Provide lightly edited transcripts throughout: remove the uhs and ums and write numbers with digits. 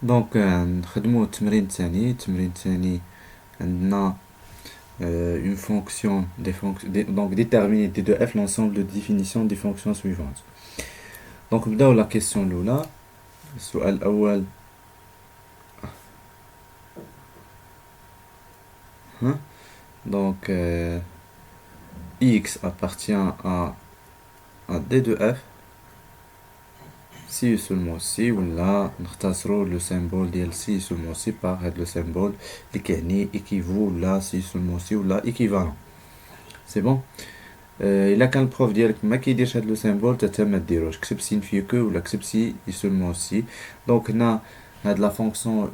دونك نخدمو التمرين الثاني عندنا une fonction donc déterminer d de f l'ensemble de définitions des fonctions suivantes. Donc نبداو la question الأولى. السؤال الأول donc x appartient à d de f si seulement si ولا نختصروا le symbole ديال si seulement si par هاد le symbole اللي كيعني équivaut ولا si seulement si ولا équivalent. C'est bon. الا كان البروف ديالك ما كيديرش هاد لو سيمبول حتى ما ديروش، كتب سينفي كو ولا كتب سي سولمون سي. دونك هنا هاد لا فونكسيون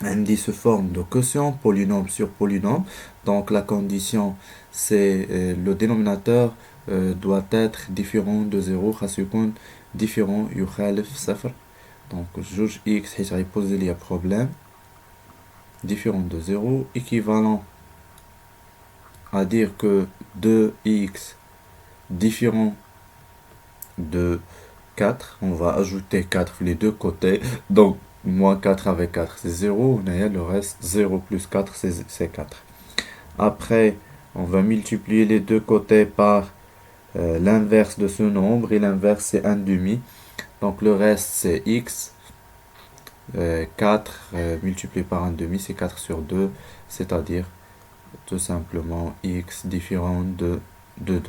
عندي سو فورم دو كوسيون polynôme sur polynôme. Donc la condition c'est le dénominateur doit être différent de 0 خاصو يكون différent يخالف صفر. Donc جوج x حيت غيبوزي ليا بروبليم différent de 0 équivalent à dire que 2x différent de 4, on va ajouter 4 les deux côtés, donc moins 4 avec 4 c'est 0, le reste 0 plus 4 c'est 4. Après on va multiplier les deux côtés par l'inverse de ce nombre, et l'inverse c'est 1 demi, donc le reste c'est x, 4 multiplié par 1 demi c'est 4 sur 2, c'est-à-dire tout simplement x différent de 2.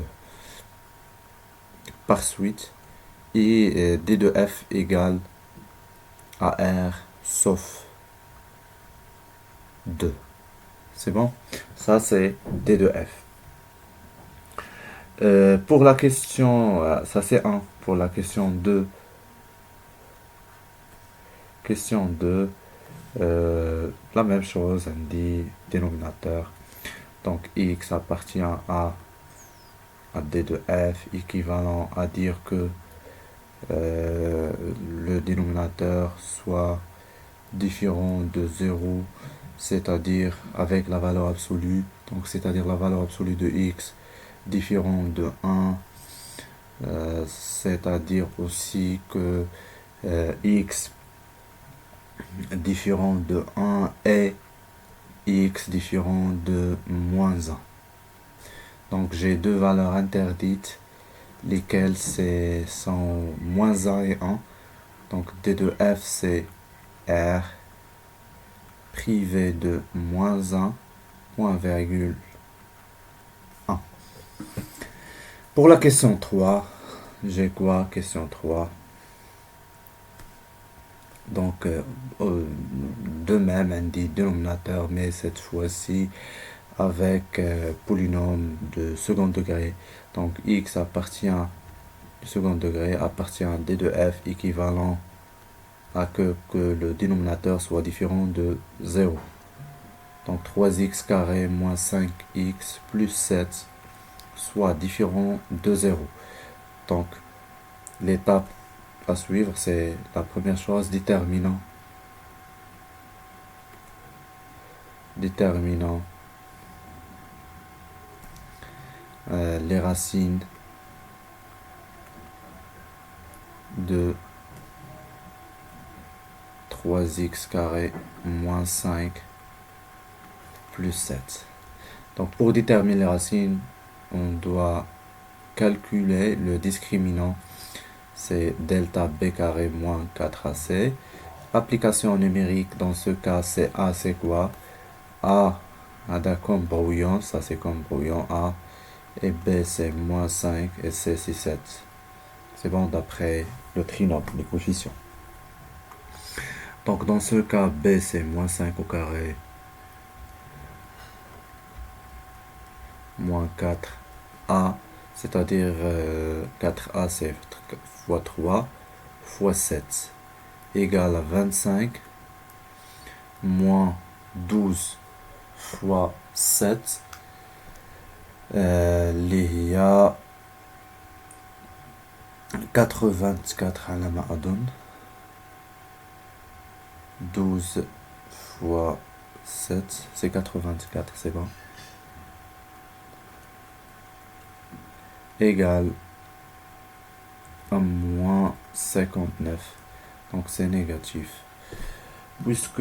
Par suite, et d de f égale à r sauf 2. C'est bon? Ça c'est d de f. Pour la question, ça c'est 1. Pour la question 2, la même chose, on dit dénominateur. Donc x appartient à d de f, équivalent à dire que le dénominateur soit différent de 0, c'est-à-dire avec la valeur absolue, donc c'est-à-dire la valeur absolue de x différent de 1, c'est-à-dire aussi que x différent de 1 et x différent de moins 1. Donc j'ai deux valeurs interdites, lesquelles sont moins 1 et 1. Donc d de f c'est r privé de moins 1, point virgule 1. Pour la question 3, j'ai quoi? Question 3. Donc de même un dit dénominateur, mais cette fois-ci avec polynôme de second degré. Donc x appartient du second degré appartient à d de f équivalent à que le dénominateur soit différent de 0. Donc 3x carré moins 5x plus 7 soit différent de 0. Donc l'étape à suivre, c'est la première chose, déterminant les racines de 3x carré moins 5 plus 7. Donc pour déterminer les racines, on doit calculer le discriminant, c'est delta b carré moins 4ac. Application numérique, dans ce cas c'est a, c'est quoi? A comme brouillon, ça c'est comme brouillon A, et b c'est moins 5 et c c'est 7. C'est bon d'après le trinôme, les coefficients. Donc dans ce cas, b c'est moins 5 au carré, moins 4a, c'est-à-dire 4a c'est fois 3 fois 7, égale à 25, moins 12 fois 7, il y a 84 à la maadon, 12 fois 7, c'est 84, c'est bon, égale à moins 59, donc c'est négatif. puisque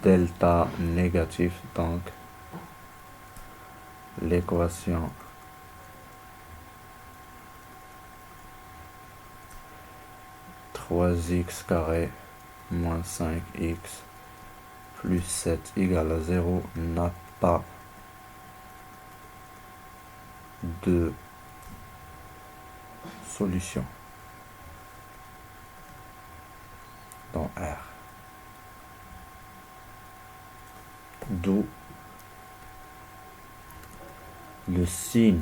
delta négatif, donc l'équation x carré moins 5x plus 7 égale à 0 n'a pas de solution dans R. D'où le signe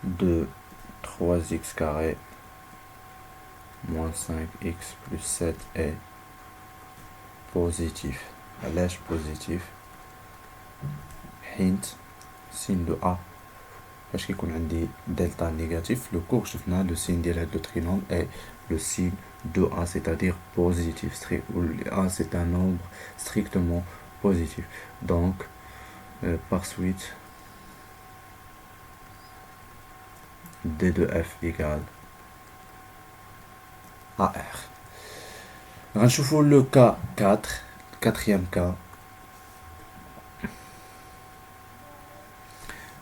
de 3x carré moins 5x plus 7 est positif. علاش positif حيت signe de A فاش كيكون عندي دلتا négatif le cours شفنا le signe ديال هاد le trinôme est le signe de A, c'est-à-dire positif, où A c'est un nombre strictement positif. Donc par suite D de F égale à R. غنشوفوا le cas 4, quatrième cas.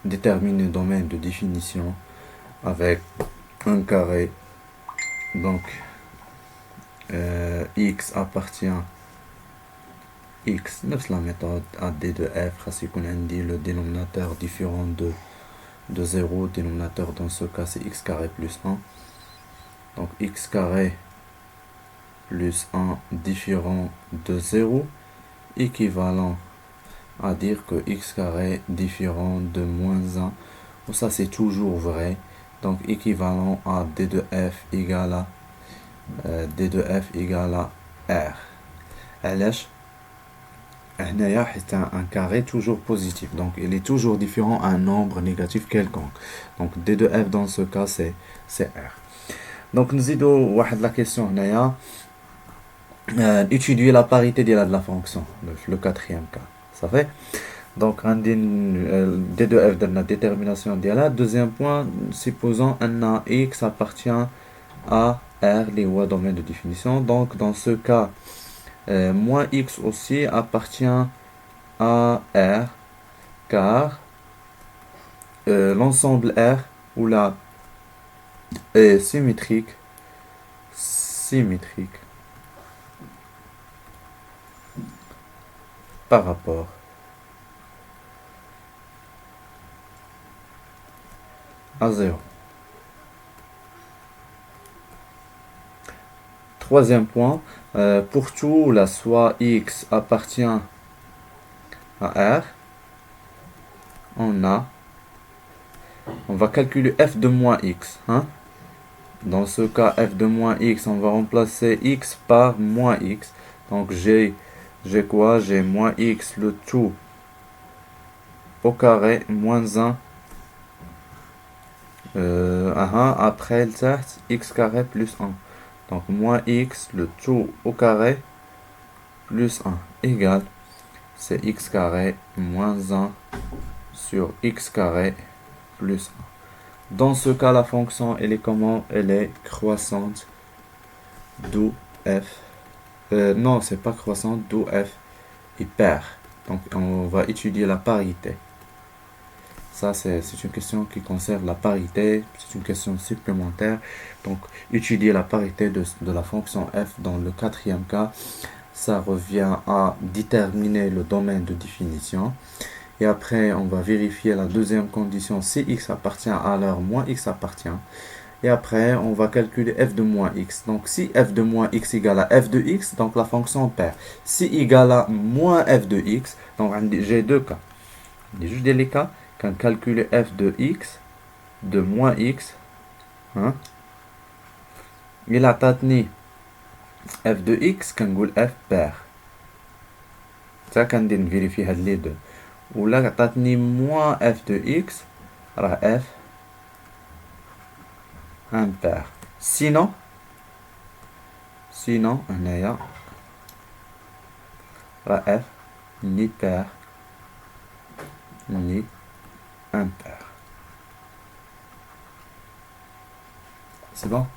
Détermine le domaine de définition avec un carré. Donc x appartient x, نفس la méthode à D de F, c'est qu'on indique le dénominateur différent de 0, dénominateur dans ce cas c'est x carré plus 1. Donc x carré plus 1 différent de 0, équivalent à dire que x carré différent de moins 1, ou ça c'est toujours vrai, donc équivalent à D de F égale à D de F égale à R. علاش هنايا حيت un carré toujours positif, donc il est toujours différent à un nombre négatif quelconque, donc D de F dans ce cas c'est R. Donc نزيدو واحد la question هنايا étudier la parité de la fonction, le quatrième cas, ça fait. Donc D de F dans la détermination ديالها. Deuxième point, supposons un x appartient à R, les domaine de définition. Donc dans ce cas moins x aussi appartient à R, car l'ensemble R ou la est symétrique par rapport à 0. Troisième point, pour tout la soit x appartient à R, on va calculer f de moins x. Dans ce cas, f de moins x, on va remplacer x par moins x. Donc j'ai quoi? J'ai moins x le tout au carré moins 1 après le test x carré plus 1. Donc moins x le tout au carré plus 1 égale, c'est x carré moins 1 sur x carré plus 1. Dans ce cas, la fonction, elle est comment? Elle est croissante, d'où f. Non, c'est pas croissante, d'où f est pair. Donc on va étudier la parité. Ça, c'est une question qui concerne la parité, c'est une question supplémentaire. Donc, étudier la parité de la fonction f dans le quatrième cas, ça revient à déterminer le domaine de définition. Et après, on va vérifier la deuxième condition, si x appartient à l'heure, moins x appartient. Et après, on va calculer f de moins x. Donc, si f de moins x égale à f de x, donc la fonction paire. Si égale à moins f de x, donc j'ai deux cas. J'ai juste les cas. Quand calculer f de x, de moins x, il a tatni f de x, quand on f pair. Ça, quand on vérifie les deux. Ou là, tatni moins f de x, alors f impair. Sinon, on a f ni pair ni impair. C'est bon?